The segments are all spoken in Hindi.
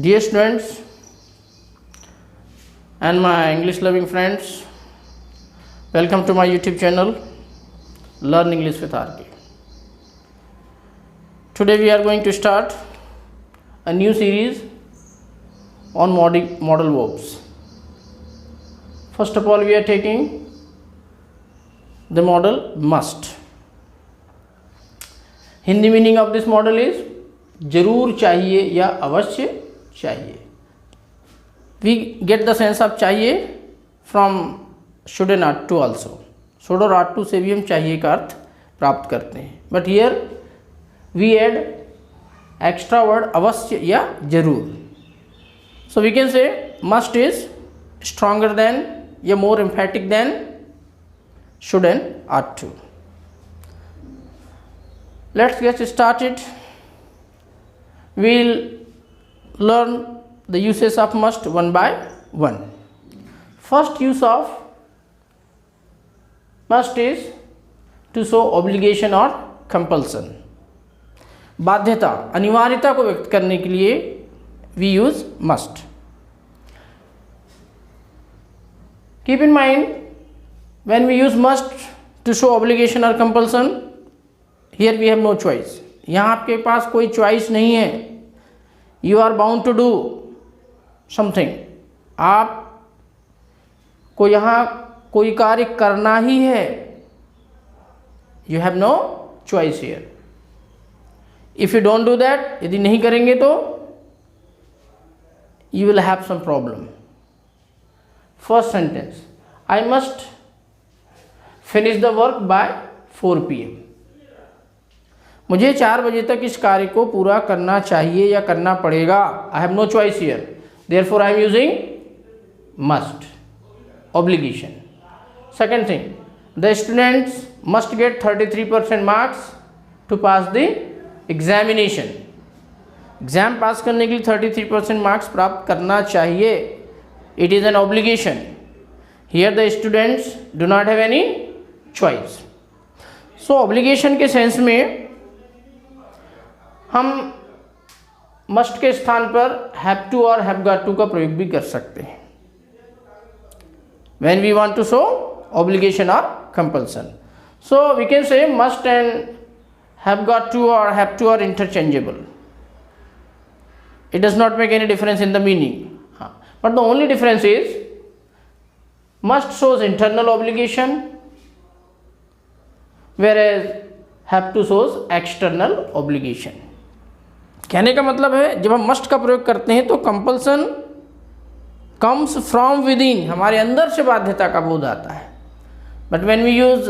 Dear students and my English loving friends, welcome to my YouTube channel Learn English with RK. Today we are going to start a new series on modal verbs. First of all, we are taking the modal must. Hindi meaning of this modal is जरूर चाहिए या अवश्य चाहिए. We get the sense of चाहिए from should and ought to also. should और ought to से भी हम चाहिए का अर्थ प्राप्त करते हैं. But here we add extra word अवश्य या जरूर. So we can say must is stronger than या more emphatic than should and ought to. Let's get started. We'll learn the uses of must one by one. First use of must is to show obligation or compulsion. बाध्यता, अनिवार्यता को व्यक्त करने के लिए we use must. Keep in mind, when we use must to show obligation or compulsion, here we have no choice. यहाँ आपके पास कोई चॉइस नहीं है. You are bound to do something. आप को यहाँ कोई कार्य करना ही है. You have no choice here. If you don't do that, यदि नहीं करेंगे तो you will have some problem. First sentence, I must finish the work by 4 PM. मुझे 4 बजे तक इस कार्य को पूरा करना चाहिए या करना पड़ेगा. I have no choice here, therefore I am using must. Obligation. Second thing, the students must get 33% marks to pass the examination. Exam pass करने के लिए 33% मार्क्स प्राप्त करना चाहिए. It is an obligation. Here the students do not have any choice. So obligation के सेंस में हम मस्ट के स्थान पर हैव टू और हैव गॉट टू का प्रयोग भी कर सकते हैं when we want to show obligation और compulsion. So we can say must and have got to और have to are interchangeable. It does not make any difference in the meaning. But the only difference is must shows internal obligation, whereas have to shows external obligation. कहने का मतलब है, जब हम मस्ट का प्रयोग करते हैं तो compulsion comes from within, हमारे अंदर से बाध्यता का बोध आता है. But when we use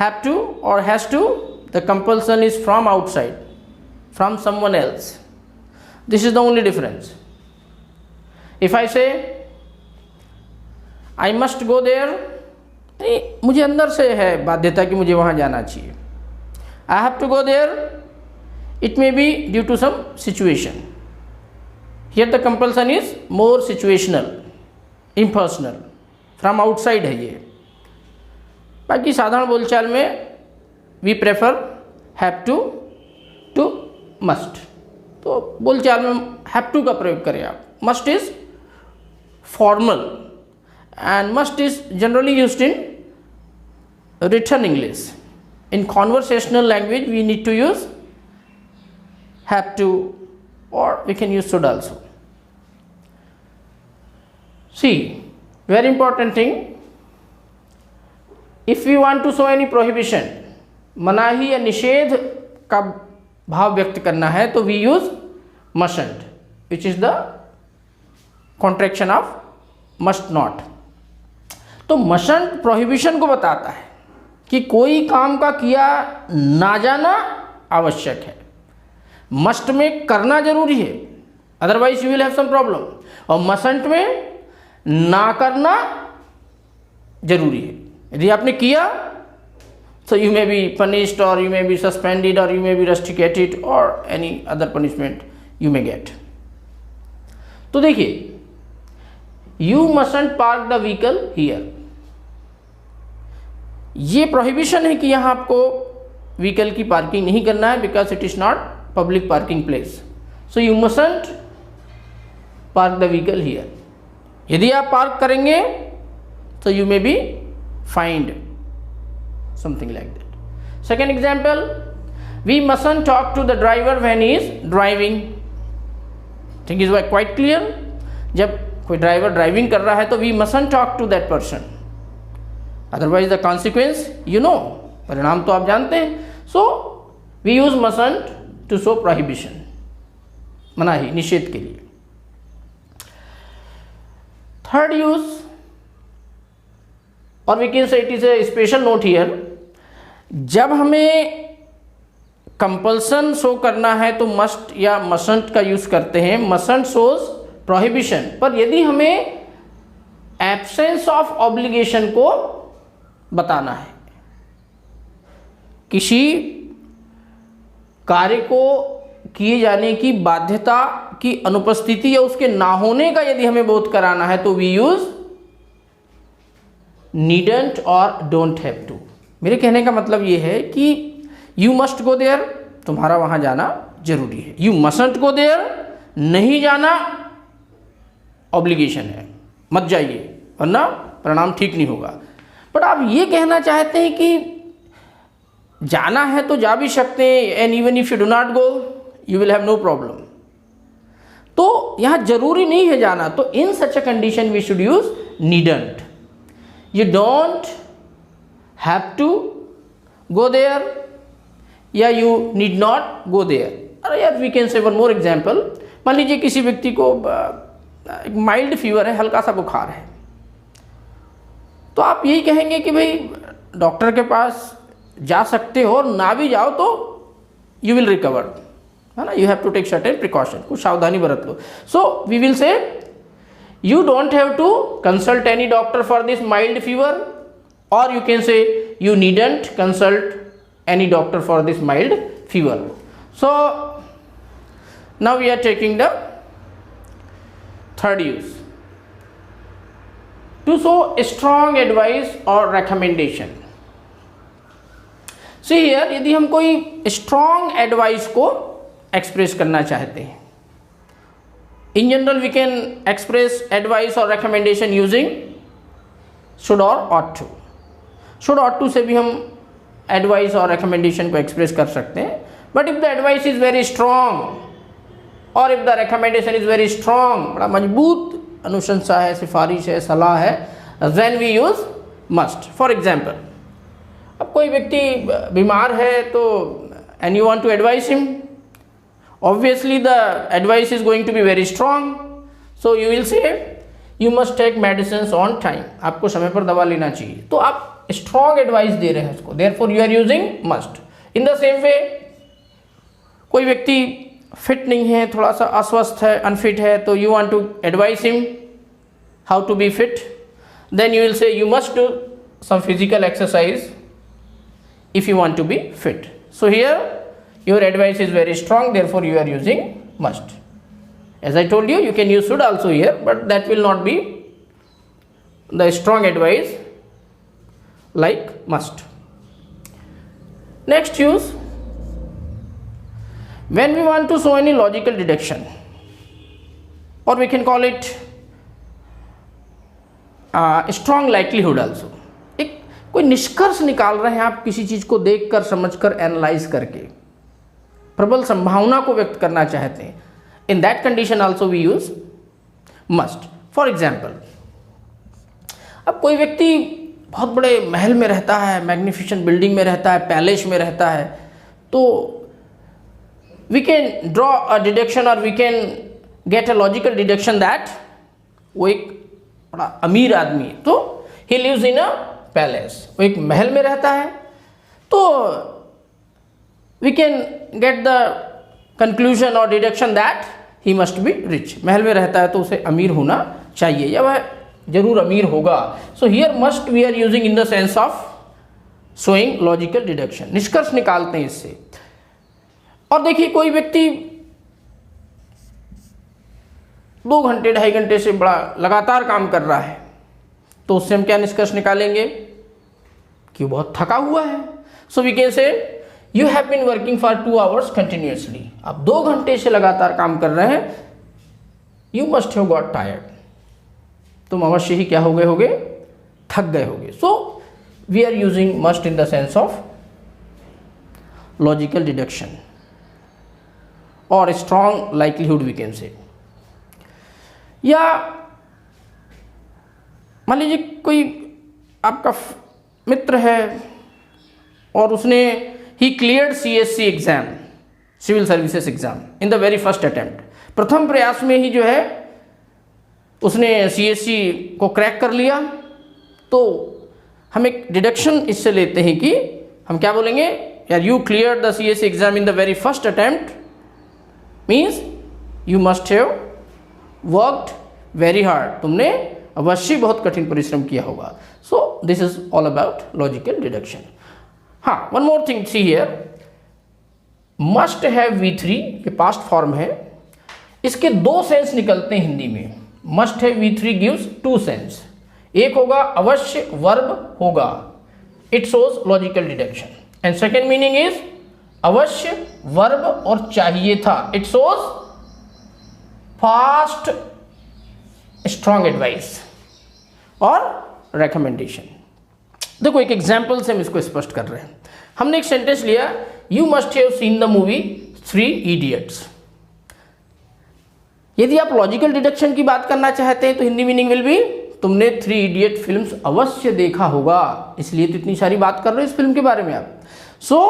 have to और has to, the compulsion is from outside, from someone else. This is the only difference. If I say I must go there, मुझे अंदर से है बाध्यता कि मुझे वहाँ जाना चाहिए. I have to go there, it may be due to some situation. Here the compulsion is more situational, impersonal, from outside है ये. बाकी साधारण बोलचाल में we prefer have to must. तो बोलचाल में हैव टू का प्रयोग करें आप. Must is formal and must is generally used in written English. In conversational language we need to use have to, or we can use should also. See, very important thing, if we want to show any prohibition, मनाही या निषेध का भाव व्यक्त करना है तो we use mustn't, which is the contraction of must not. तो मशंट प्रोहिबिशन को बताता है कि कोई काम का किया ना जाना आवश्यक है. मस्ट में करना जरूरी है, otherwise you will have some problem. और मशंट में ना करना जरूरी है. यदि आपने किया तो यू मे बी पनिश्ड और यू मे बी सस्पेंडेड और यू मे बी रस्टिकेटेड और any other punishment you may gate. तो देखिए, you mustn't park the vehicle here. ये प्रोहिबिशन है कि यहाँ आपको व्हीकल की पार्किंग नहीं करना है, because it is not public parking place. So you mustn't park the vehicle here. यदि आप पार्क करेंगे तो you may be find something like that. Second example, we mustn't talk to the driver when he is driving. Think is quite clear. जब कोई ड्राइवर ड्राइविंग कर रहा है तो we mustn't talk to that person, otherwise the consequence you know, परिणाम तो आप जानते हैं। सो we use mustn't to show prohibition, मनाही, निषेध के लिए। थर्ड यूज, और we can say it is a special note here, जब हमें कंपल्सन शो करना है तो मस्ट या मस्टंट का यूज करते हैं। मस्टंट शोज प्रोहिबिशन, पर यदि हमें एब्सेंस ऑफ ऑब्लिगेशन को बताना है, किसी कार्य को किए जाने की बाध्यता की अनुपस्थिति या उसके ना होने का यदि हमें बोध कराना है, तो वी यूज नीडंट और डोंट हैव टू। मेरे कहने का मतलब ये है कि यू मस्ट गो देयर, तुम्हारा वहां जाना जरूरी है। यू मस्टंट गो देयर, नहीं जाना ऑब्लिगेशन है, मत जाइए वरना परिणाम ठीक नहीं होगा। बट आप ये कहना चाहते हैं कि जाना है तो जा भी सकते हैं, and even if you do not go you will have no problem. तो यहां जरूरी नहीं है जाना, तो in such a condition we should use needn't. You don't have to go there या you need not go there. अरे यार, we can say one more example. मान लीजिए किसी व्यक्ति को माइल्ड फीवर है, हल्का सा बुखार है, तो आप यही कहेंगे कि भाई डॉक्टर के पास जा सकते हो, और ना भी जाओ तो यू विल रिकवर, है ना। You have to take certain precaution, कुछ सावधानी बरत लो। So we will say you don't have to consult any doctor for this mild fever, और you can say you needn't consult any doctor for this mild fever. So now we are taking the third use, to show strong advice or recommendation. See here, यदि हम कोई strong advice को express करना चाहते हैं, in general we can express advice or recommendation using should or ought to. should ought to से भी हम एडवाइस और रिकमेंडेशन को एक्सप्रेस कर सकते हैं। But if the advice is very strong और if the recommendation is very strong, बड़ा मजबूत अनुशंसा है, सिफारिश है, सलाह है, then we use must. For example, अब कोई व्यक्ति बीमार है तो and you want to advice him, obviously the advice is going to be very strong, so you will say you must take medicine on time, आपको समय पर दवा लेना चाहिए। तो आप स्ट्रॉन्ग एडवाइस दे रहे हैं उसको, therefore you are using must. In the same way, कोई व्यक्ति फिट नहीं है, थोड़ा सा अस्वस्थ है, अनफिट है, तो you want to advice him how to be fit, then you will say you must do some physical exercise if you want to be fit. So here your advice is very strong, therefore you are using must. As I told you, you can use should also here, but that will not be the strong advice like must. Next use, when we want to show any logical deduction, or we can call it strong likelihood also. एक कोई निष्कर्ष निकाल रहे हैं आप किसी चीज को देखकर, समझकर, एनालाइज करके, प्रबल संभावना को व्यक्त करना चाहते हैं, in that condition also we use must. For example, अब कोई व्यक्ति बहुत बड़े महल में रहता है, मैग्निफिसेंट बिल्डिंग में रहता है, पैलेस में रहता है, तो we can draw a deduction और we can get a logical deduction that वो एक बड़ा अमीर आदमी है, तो he lives in a palace, वो एक महल में रहता है, तो we can get the conclusion और deduction that he must be rich. महल में रहता है तो उसे अमीर होना चाहिए या वह जरूर अमीर होगा. So here must we are using in the sense of showing logical deduction, निष्कर्ष निकालते हैं इससे. और देखिए कोई व्यक्ति 2 घंटे 2.5 घंटे से बड़ा लगातार काम कर रहा है, तो उससे हम क्या निष्कर्ष निकालेंगे कि बहुत थका हुआ है. So we can say you have been working for 2 hours continuously, आप 2 घंटे से लगातार काम कर रहे हैं, you must have got tired, तुम अवश्य ही क्या हो गए होगे, थक गए होगे। So we are using must in the sense of logical deduction और strong likelihood we can say. या मान लीजिए कोई आपका मित्र है और उसने ही cleared CSC exam, civil services exam, in the very first attempt, प्रथम प्रयास में ही जो है उसने CSC को क्रैक कर लिया। तो हम एक डिडक्शन इससे लेते हैं कि हम क्या बोलेंगे, यार you clear the CSC exam in the very first attempt means you must have worked very hard, तुमने अवश्य बहुत कठिन परिश्रम किया होगा। So this is all about logical deduction. हाँ, one more thing see here, must have V3 ये पास्ट फॉर्म है, इसके 2 सेंस निकलते हैं हिंदी में। Must have V3 gives 2 sense, एक होगा अवश्य वर्ब होगा, it shows logical deduction, and second meaning is अवश्य वर्ब और चाहिए था, it shows fast strong advice और रेकमेंडेशन। देखो एक एग्जाम्पल से हम इसको स्पष्ट कर रहे हैं। हमने एक सेंटेंस लिया, you must have seen the movie 3 Idiots। यदि आप लॉजिकल डिडक्शन की बात करना चाहते हैं तो हिंदी मीनिंग विल बी तुमने 3 Idiot फिल्म्स अवश्य देखा होगा, इसलिए तो इतनी सारी बात कर रहे हो इस फिल्म के बारे में आप। सो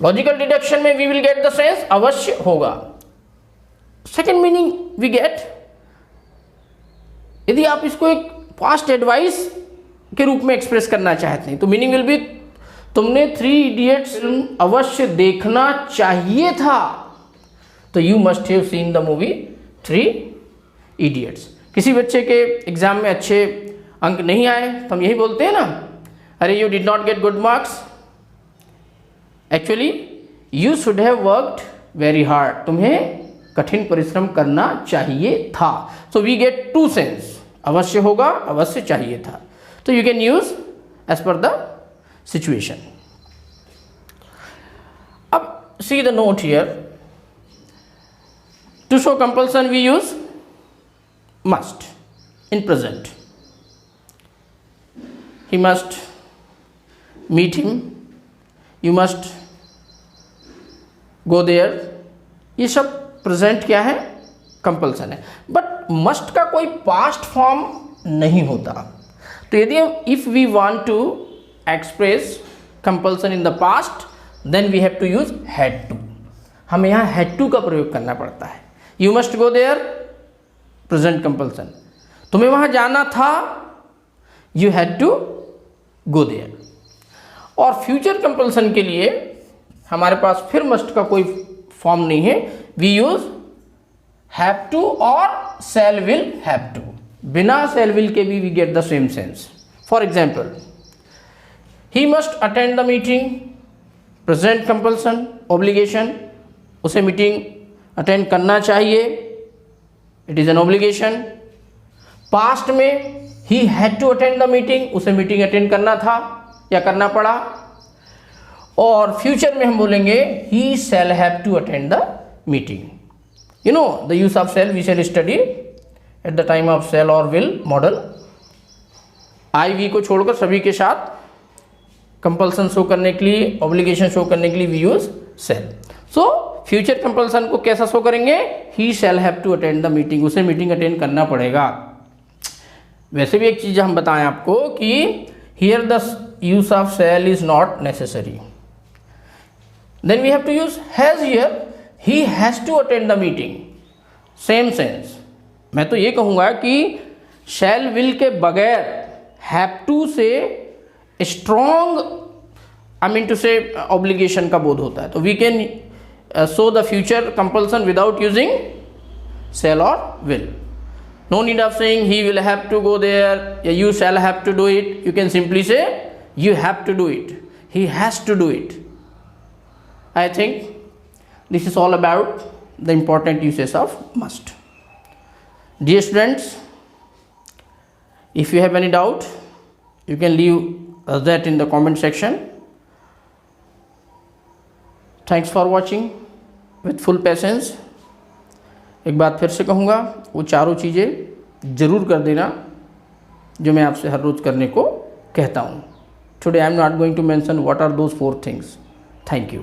लॉजिकल डिडक्शन में we will get the sense अवश्य होगा। सेकेंड मीनिंग वी गेट, यदि आप इसको एक पास्ट एडवाइस के रूप में एक्सप्रेस करना चाहते हैं तो मीनिंग विल बी तुमने 3 Idiots फिल्म अवश्य देखना चाहिए था, तो you must have seen the movie 3 Idiots। किसी बच्चे के एग्जाम में अच्छे अंक नहीं आए तो हम यही बोलते हैं ना, अरे you did not get good marks, actually you should have worked very hard, तुम्हें कठिन परिश्रम करना चाहिए था। सो वी गेट 2 सेंस, अवश्य होगा, अवश्य चाहिए था। तो you can use as per the situation. अब see the note here. To show compulsion we use must in present. He must meet him. You must go there. ये सब प्रेजेंट क्या है, कंपल्सन है। बट मस्ट का कोई पास्ट फॉर्म नहीं होता। तो यदि हम if we want to express compulsion in the past then we have to use had to, हमें यहाँ हैड टू का प्रयोग करना पड़ता है। You must go there, present compulsion, तुम्हें वहाँ जाना था, you had to go there. और फ्यूचर कंपल्सन के लिए हमारे पास फिर मस्ट का कोई फॉर्म नहीं है, वी यूज हैव टू और शैल विल हैव टू। बिना शैल विल के भी we get the same sense. For example, he must attend the meeting, present compulsion obligation, उसे मीटिंग अटेंड करना चाहिए, it is an obligation. Past में he had to attend the meeting, उसे मीटिंग अटेंड करना था या करना पड़ा। और फ्यूचर में हम बोलेंगे he shall have to attend the meeting. You know the use of shall we shall study at the time of shall और विल मॉडल। आई वी को छोड़कर सभी के साथ कंपल्सन शो करने के लिए, ऑब्लिगेशन शो करने के लिए we use shall. So future compulsion को कैसा शो करेंगे, he shall have to attend the meeting, उसे मीटिंग अटेंड करना पड़ेगा। वैसे भी एक चीज हम बताएं आपको कि here the use of shall is not necessary, then we have to use has here, he has to attend the meeting, same sense. मैं तो ये कहूँगा कि शैल विल के बगैर have to say strong, I mean to say obligation का बोध होता है। तो we can show the future compulsion without using shall और will. No need of saying he will have to go there या you shall have to do it, you can simply say you have to do it, he has to do it. I think this is all about the important uses of must. Dear students, if you have any doubt, you can leave that in the comment section. Thanks for watching with full patience. एक बात फिर से कहूँगा, वो चारों चीज़ें ज़रूर कर देना जो मैं आपसे हर रोज़ करने को कहता हूँ। Today I am not going to mention what are those 4 things. Thank you.